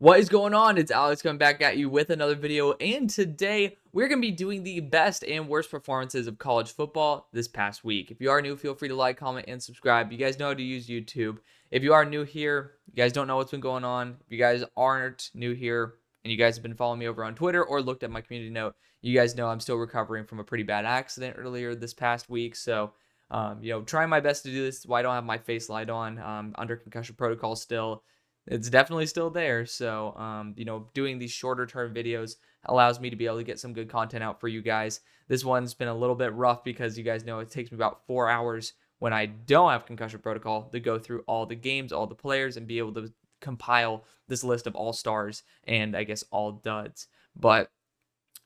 What is going on? It's Alex coming back at you with another video, and today we're going to be doing the best and worst performances of college football this past week. If you are new, feel free to like, comment, and subscribe. You guys know how to use YouTube. If you are new here, you guys don't know what's been going on. If you guys aren't new here and you guys have been following me over on Twitter or looked at my community note, you guys know I'm still recovering from a pretty bad accident earlier this past week. So, trying my best to do this. Why I don't have my face light on. Under concussion protocol still. It's definitely still there. So, doing these shorter term videos allows me to be able to get some good content out for you guys. This one's been a little bit rough because you guys know it takes me about 4 hours when I don't have concussion protocol to go through all the games, all the players, and be able to compile this list of all stars and I guess all duds. But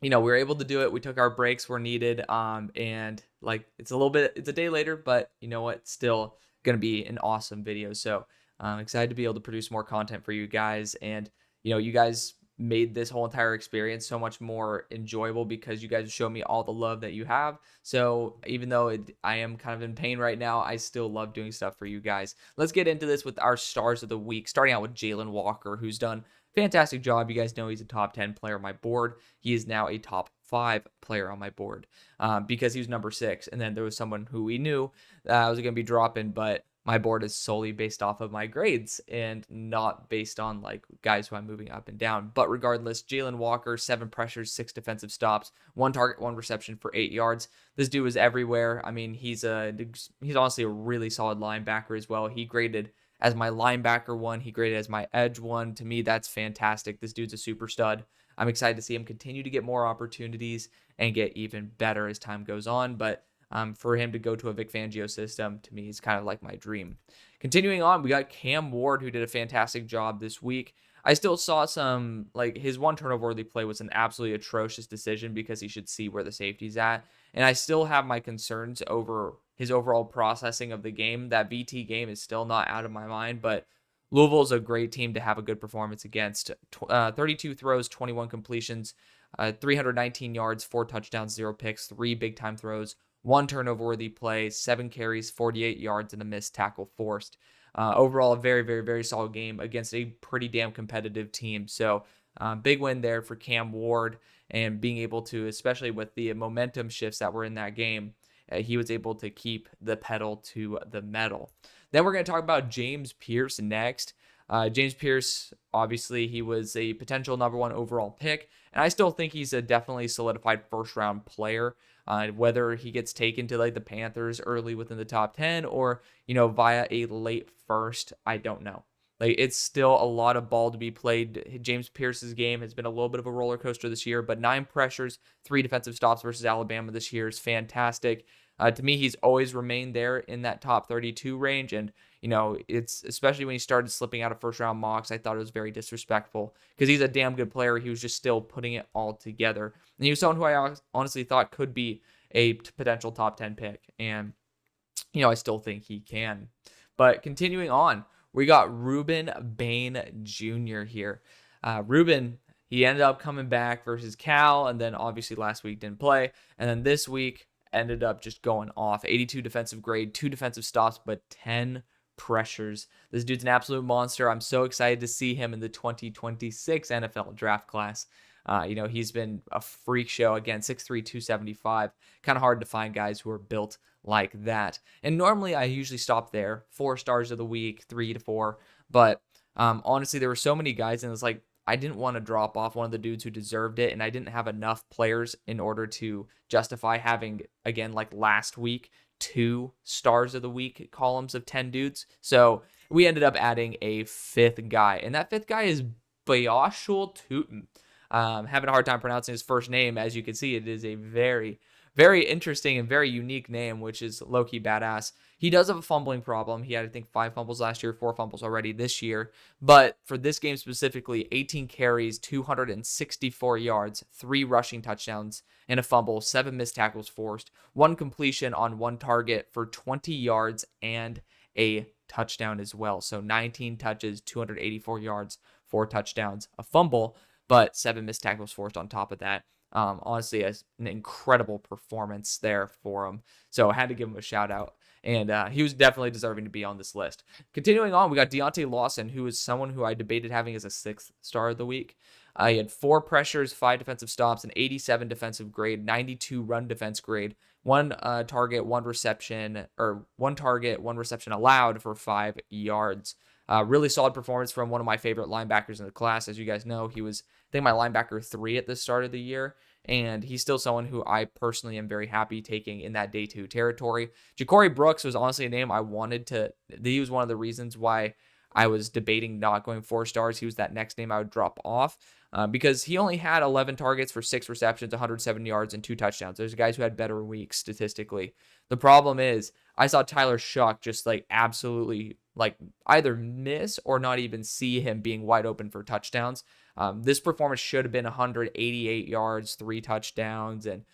we were able to do it. We took our breaks where needed. And it's a day later, but you know what? Still gonna be an awesome video. So I'm excited to be able to produce more content for you guys. And, you guys made this whole entire experience so much more enjoyable because you guys show me all the love that you have. So even though I am kind of in pain right now, I still love doing stuff for you guys. Let's get into this with our stars of the week, starting out with Jalen Walker, who's done a fantastic job. You guys know he's a top 10 player on my board. He is now a top 5 player on my board because he was number 6. And then there was someone who we knew was going to be dropping, but my board is solely based off of my grades and not based on guys who I'm moving up and down. But regardless, Jalen Walker, 7 pressures, 6 defensive stops, 1 target, 1 reception for 8 yards. This dude is everywhere. I mean, he's honestly a really solid linebacker as well. He graded as my linebacker 1. He graded as my edge 1. To me, that's fantastic. This dude's a super stud. I'm excited to see him continue to get more opportunities and get even better as time goes on. But for him to go to a Vic Fangio system, to me, is kind of like my dream. Continuing on, we got Cam Ward, who did a fantastic job this week. I still saw some, his one turnover-worthy play was an absolutely atrocious decision because he should see where the safety's at. And I still have my concerns over his overall processing of the game. That VT game is still not out of my mind, but Louisville is a great team to have a good performance against. 32 throws, 21 completions, 319 yards, 4 touchdowns, 0 picks, 3 big-time throws, 1 turnover-worthy play, 7 carries, 48 yards, and a missed tackle forced. Overall, a very, very, very solid game against a pretty damn competitive team. So, big win there for Cam Ward, and being able to, especially with the momentum shifts that were in that game, he was able to keep the pedal to the metal. Then we're going to talk about James Pierce next. James Pierce, obviously, he was a potential number 1 overall pick, and I still think he's a definitely solidified first-round player. Whether he gets taken to the Panthers early within the top 10 or, via a late first, I don't know. It's still a lot of ball to be played. James Pierce's game has been a little bit of a roller coaster this year, but 9 pressures, 3 defensive stops versus Alabama this year is fantastic. To me, he's always remained there in that top 32 range. And, it's especially when he started slipping out of first round mocks, I thought it was very disrespectful because he's a damn good player. He was just still putting it all together. And he was someone who I honestly thought could be a potential top 10 pick. And, I still think he can. But continuing on, we got Ruben Bain Jr. here. Ruben, he ended up coming back versus Cal, and then obviously last week didn't play. And then this week ended up just going off. 82 defensive grade, 2 defensive stops, but 10 pressures. This dude's an absolute monster. I'm so excited to see him in the 2026 NFL draft class. He's been a freak show. Again, 6'3", 275. Kind of hard to find guys who are built like that. And normally I usually stop there. 4 stars of the week, 3 to 4. But honestly, there were so many guys, and it's I didn't want to drop off one of the dudes who deserved it, and I didn't have enough players in order to justify having, again, last week, 2 stars of the week columns of 10 dudes. So we ended up adding a 5th guy, and that 5th guy is Bayashul Tutin. Having a hard time pronouncing his first name. As you can see, it is a very, very interesting and very unique name, which is low-key badass. He does have a fumbling problem. He had, I think, 5 fumbles last year, 4 fumbles already this year. But for this game specifically, 18 carries, 264 yards, 3 rushing touchdowns, and a fumble, 7 missed tackles forced, 1 completion on 1 target for 20 yards and a touchdown as well. So 19 touches, 284 yards, 4 touchdowns, a fumble, but 7 missed tackles forced on top of that. Honestly, an incredible performance there for him. So I had to give him a shout out. And he was definitely deserving to be on this list. Continuing on, we got Deontay Lawson, who is someone who I debated having as a 6th star of the week. He had 4 pressures, 5 defensive stops, an 87 defensive grade, 92 run defense grade, 1 target, 1 reception, or 1 target, 1 reception allowed for 5 yards. Really solid performance from one of my favorite linebackers in the class. As you guys know, he was, I think, my linebacker 3 at the start of the year. And he's still someone who I personally am very happy taking in that day 2 territory. Ja'Cory Brooks was honestly a name I wanted to. He was one of the reasons why I was debating not going 4 stars. He was that next name I would drop off because he only had 11 targets for 6 receptions, 107 yards, and 2 touchdowns. There's guys who had better weeks statistically. The problem is I saw Tyler Shuck just like absolutely like either miss or not even see him being wide open for touchdowns. This performance should have been 188 yards, 3 touchdowns, and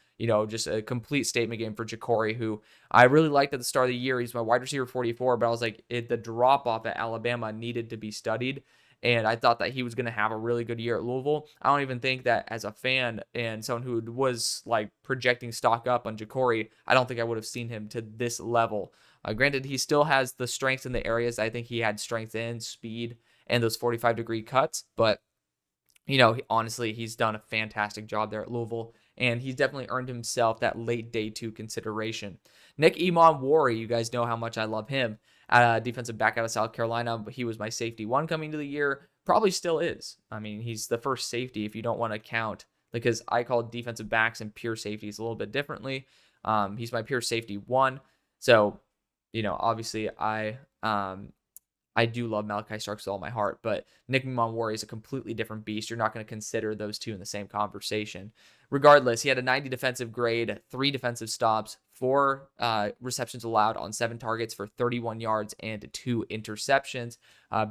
just a complete statement game for Ja'Cory, who I really liked at the start of the year. He's my wide receiver 44, but I was like, the drop off at Alabama needed to be studied. And I thought that he was going to have a really good year at Louisville. I don't even think that as a fan and someone who was like projecting stock up on Ja'Cory, I don't think I would have seen him to this level. Granted, he still has the strengths in the areas I think he had strength in, speed, and those 45-degree cuts. But, honestly, he's done a fantastic job there at Louisville, and he's definitely earned himself that late day 2 consideration. Nick Emmanwori, you guys know how much I love him. Defensive back out of South Carolina, but he was my safety 1 coming to the year. Probably still is. I mean, he's the first safety if you don't want to count, because I call defensive backs and pure safeties a little bit differently. He's my pure safety 1. So, obviously I do love Malachi Starks with all my heart, but Nick Emmanwori is a completely different beast. You're not going to consider those two in the same conversation. Regardless, he had a 90 defensive grade, 3 defensive stops, 4 receptions allowed on 7 targets for 31 yards and 2 interceptions.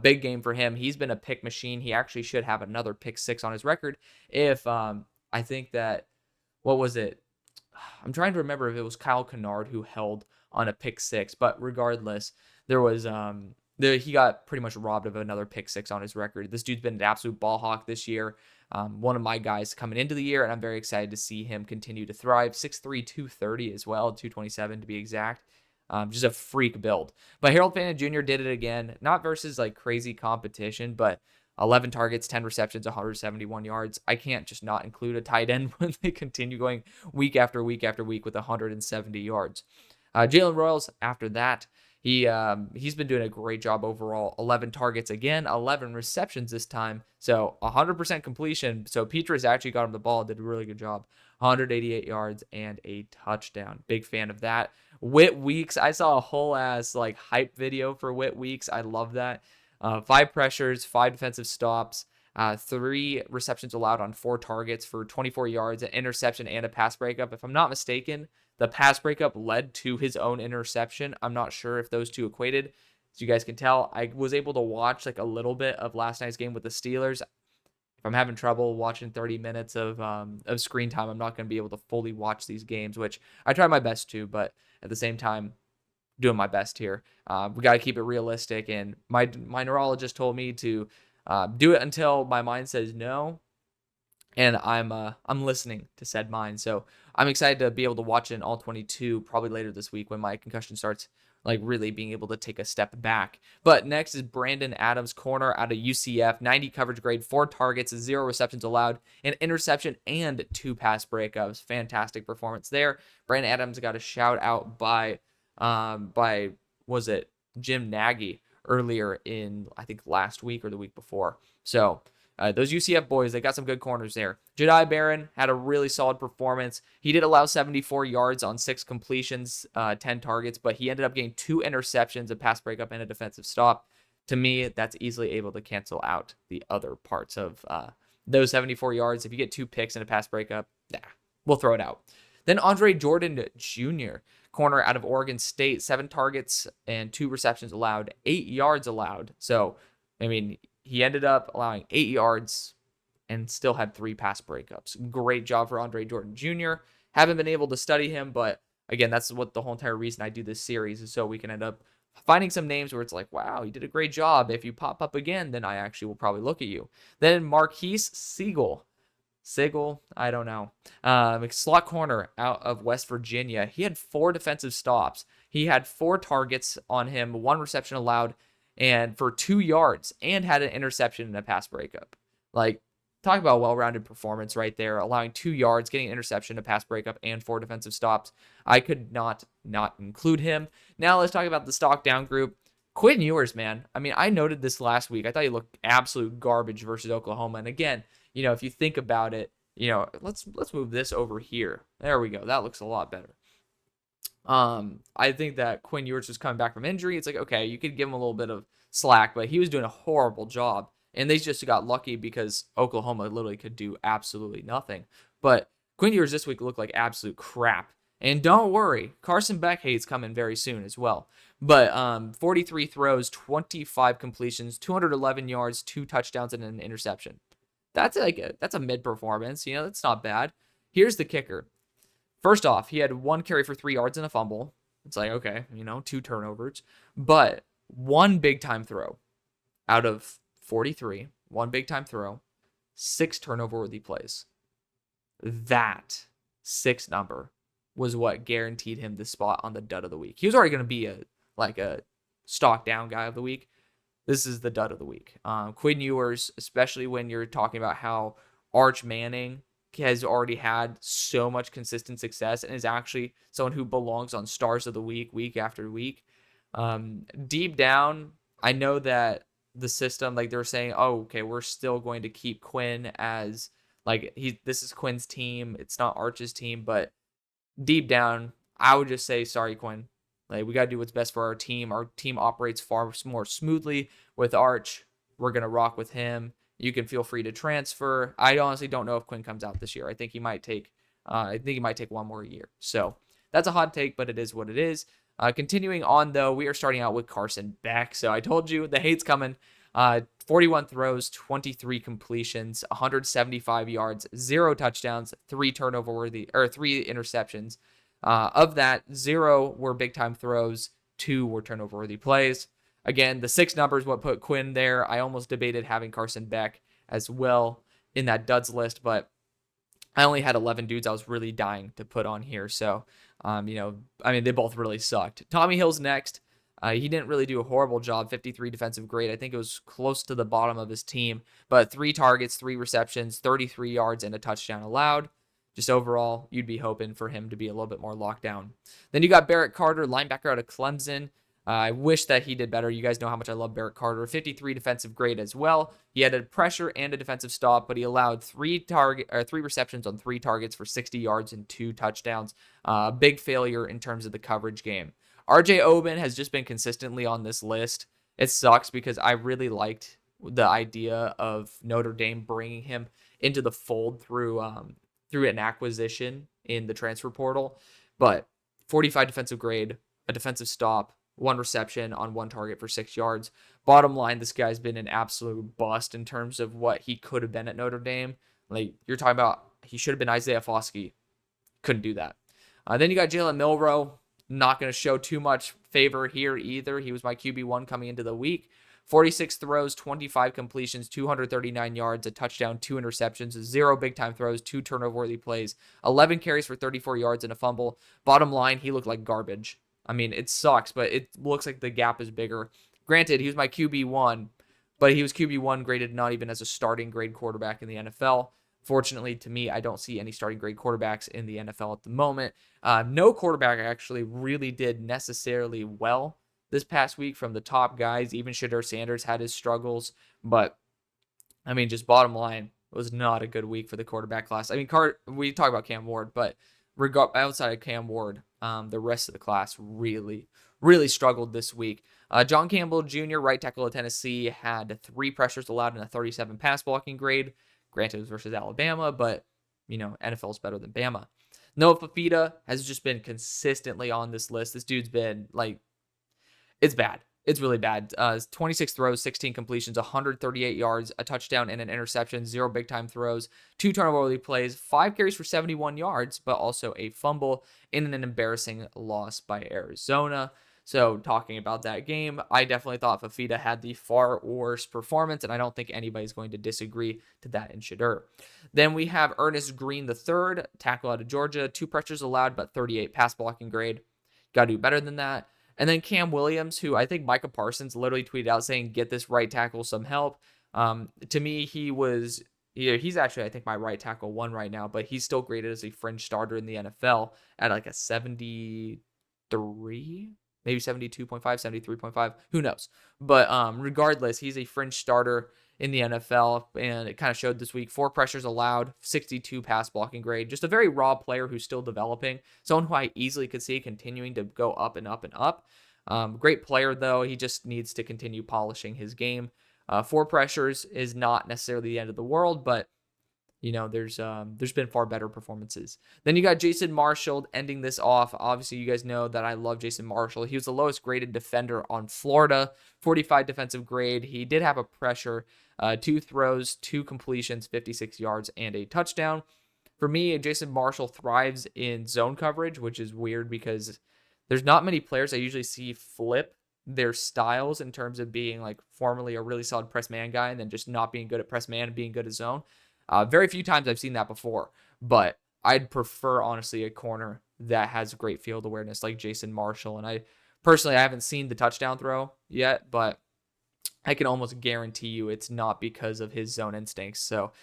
Big game for him. He's been a pick machine. He actually should have another pick 6 on his record if I think that, what was it? I'm trying to remember if it was Kyle Kennard who held on a pick 6, but regardless, there was he got pretty much robbed of another pick 6 on his record. This dude's been an absolute ball hawk this year. One of my guys coming into the year, and I'm very excited to see him continue to thrive. 6'3", 230 as well, 227 to be exact. Just a freak build. But Harold Fannin Jr. did it again, not versus like crazy competition, but 11 targets, 10 receptions, 171 yards. I can't just not include a tight end when they continue going week after week after week with 170 yards. Jalen Royals, after that, he's been doing a great job overall. 11 targets again, 11 receptions this time. So 100% completion. So Petrus actually got him the ball, did a really good job. 188 yards and a touchdown. Big fan of that. Whit Weeks, I saw a whole ass like hype video for Whit Weeks. I love that. 5 pressures, 5 defensive stops, 3 receptions allowed on 4 targets for 24 yards, an interception, and a pass breakup. If I'm not mistaken, the pass breakup led to his own interception. I'm not sure if those two equated. As you guys can tell, I was able to watch like a little bit of last night's game with the Steelers. If I'm having trouble watching 30 minutes of screen time, I'm not going to be able to fully watch these games, which I try my best to, but at the same time, doing my best here. We got to keep it realistic, and my neurologist told me to do it until my mind says no, and I'm listening to said mind. So I'm excited to be able to watch it in all 22 probably later this week when my concussion starts like really being able to take a step back. But next is Brandon Adams, corner out of UCF, 90 coverage grade, 4 targets, 0 receptions allowed, an interception, and 2 pass breakups. Fantastic performance there. Brandon Adams got a shout out by was it Jim Nagy earlier in, I think, last week or the week before. So those UCF boys, they got some good corners there. Jedi Barron had a really solid performance. He did allow 74 yards on 6 completions, 10 targets, but he ended up getting 2 interceptions, a pass breakup, and a defensive stop. To me, that's easily able to cancel out the other parts of those 74 yards. If you get 2 picks and a pass breakup, we'll throw it out. Then Andre Jordan Jr., corner out of Oregon State, 7 targets and 2 receptions allowed, 8 yards allowed. So, I mean, he ended up allowing 8 yards and still had 3 pass breakups. Great job for Andre Jordan Jr. Haven't been able to study him, but again, that's what the whole entire reason I do this series is so we can end up finding some names where it's like, wow, you did a great job. If you pop up again, then I actually will probably look at you. Then Marquise Siegel, Sigel, I don't know. Slot corner out of West Virginia. He had 4 defensive stops. He had 4 targets on him, 1 reception allowed, and for 2 yards, and had an interception and a pass breakup. Like, talk about a well-rounded performance right there, allowing 2 yards, getting an interception, a pass breakup, and 4 defensive stops. I could not include him. Now let's talk about the stock down group. Quinn Ewers, man. I mean, I noted this last week. I thought he looked absolute garbage versus Oklahoma. And again, if you think about it, let's move this over here. There we go. That looks a lot better. I think that Quinn Ewers was coming back from injury. It's like, okay, you could give him a little bit of slack, but he was doing a horrible job. And they just got lucky because Oklahoma literally could do absolutely nothing. But Quinn Ewers this week looked like absolute crap. And don't worry, Carson Beck hate's coming very soon as well. But 43 throws, 25 completions, 211 yards, 2 touchdowns, and an interception. That's a mid performance. That's not bad. Here's the kicker. First off, he had 1 carry for 3 yards and a fumble. It's like, okay, 2 turnovers. But 1 big time throw out of 43, 1 big time throw, 6 turnover worthy plays. That 6 number was what guaranteed him the spot on the dud of the week. He was already going to be a stock down guy of the week. This is the dud of the week. Quinn Ewers, especially when you're talking about how Arch Manning has already had so much consistent success and is actually someone who belongs on stars of the week after week. Deep down, I know that the system, like they're saying, oh, okay, we're still going to keep Quinn as this is Quinn's team. It's not Arch's team, but deep down, I would just say, sorry, Quinn. Like, we got to do what's best for our team. Our team operates far more smoothly with Arch. We're going to rock with him. You can feel free to transfer. I honestly don't know if Quinn comes out this year. I think he might take 1 more year. So that's a hot take, but it is what it is. Continuing on, though, we are starting out with Carson Beck. So I told you the hate's coming. 41 throws, 23 completions, 175 yards, 0 touchdowns, 3 interceptions. Of that, 0 were big time throws, 2 were turnover worthy plays. Again, the 6 numbers what put Quinn there. I almost debated having Carson Beck as well in that duds list, but I only had 11 dudes I was really dying to put on here. So, they both really sucked. Tommy Hill's next. He didn't really do a horrible job, 53 defensive grade. I think it was close to the bottom of his team, but 3 targets, 3 receptions, 33 yards, and a touchdown allowed. Just overall, you'd be hoping for him to be a little bit more locked down. Then you got Barrett Carter, linebacker out of Clemson. I wish that he did better. You guys know how much I love Barrett Carter. 53 defensive grade as well. He had a pressure and a defensive stop, but he allowed 3 receptions on 3 targets for 60 yards and 2 touchdowns. Big failure in terms of the coverage game. RJ Oben has just been consistently on this list. It sucks because I really liked the idea of Notre Dame bringing him into the fold through an acquisition in the transfer portal. But 45 defensive grade, a defensive stop, 1 reception on 1 target for 6 yards. Bottom line, this guy's been an absolute bust in terms of what he could have been at Notre Dame. Like, you're talking about, he should have been Isaiah Foskey. Couldn't do that. Then you got Jalen Milroe. Not going to show too much favor here either. He was my QB1 coming into the week. 46 throws, 25 completions, 239 yards, a touchdown, 2 interceptions, 0 big-time throws, 2 turnover-worthy plays, 11 carries for 34 yards and a fumble. Bottom line, he looked like garbage. I mean, it sucks, but it looks like the gap is bigger. Granted, he was my QB1, but he was QB1 graded not even as a starting grade quarterback in the NFL. Fortunately, to me, I don't see any starting grade quarterbacks in the NFL at the moment. No quarterback actually really did necessarily well this past week from the top guys. Even Shedeur Sanders had his struggles. But, I mean, just bottom line, it was not a good week for the quarterback class. I mean, we talk about Cam Ward, but outside of Cam Ward, the rest of the class really, really struggled this week. John Campbell Jr., right tackle of Tennessee, had 3 pressures allowed and a 37 pass blocking grade. Granted, it was versus Alabama, but, NFL is better than Bama. Noah Fafita has just been consistently on this list. This dude's been, it's bad. It's really bad. 26 throws, 16 completions, 138 yards, a touchdown, and an interception, 0 big-time throws, 2 turnover-worthy plays, 5 carries for 71 yards, but also a fumble in an embarrassing loss by Arizona. So talking about that game, I definitely thought Fafita had the far worse performance, and I don't think anybody's going to disagree to that in Shedeur. Then we have Ernest Green III, tackle out of Georgia, 2 pressures allowed, but 38 pass blocking grade. Got to do better than that. And then Cam Williams, who I think Micah Parsons literally tweeted out saying, get this right tackle some help. To me, he's actually, I think, my right tackle 1 right now, but he's still graded as a fringe starter in the NFL at like a 73, maybe 72.5, 73.5, who knows. But regardless, he's a fringe starter in the NFL, and it kind of showed this week. 4 pressures allowed, 62 pass blocking grade. Just a very raw player who's still developing. Someone who I easily could see continuing to go up and up and up. Great player, though. He just needs to continue polishing his game. 4 pressures is not necessarily the end of the world, but there's been far better performances. Then you got Jason Marshall ending this off. Obviously, you guys know that I love Jason Marshall. He was the lowest graded defender on Florida, 45 defensive grade. He did have a pressure, 2 throws, 2 completions, 56 yards, and a touchdown. For me, Jason Marshall thrives in zone coverage, which is weird because there's not many players I usually see flip their styles in terms of being like formerly a really solid press man guy and then just not being good at press man and being good at zone. Very few times I've seen that before, but I'd prefer, honestly, a corner that has great field awareness like Jason Marshall. And I haven't seen the touchdown throw yet, but I can almost guarantee you it's not because of his zone instincts. So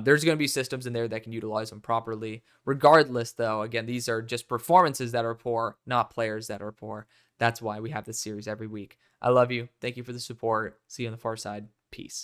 there's going to be systems in there that can utilize him properly. Regardless, though, again, these are just performances that are poor, not players that are poor. That's why we have this series every week. I love you. Thank you for the support. See you on the far side. Peace.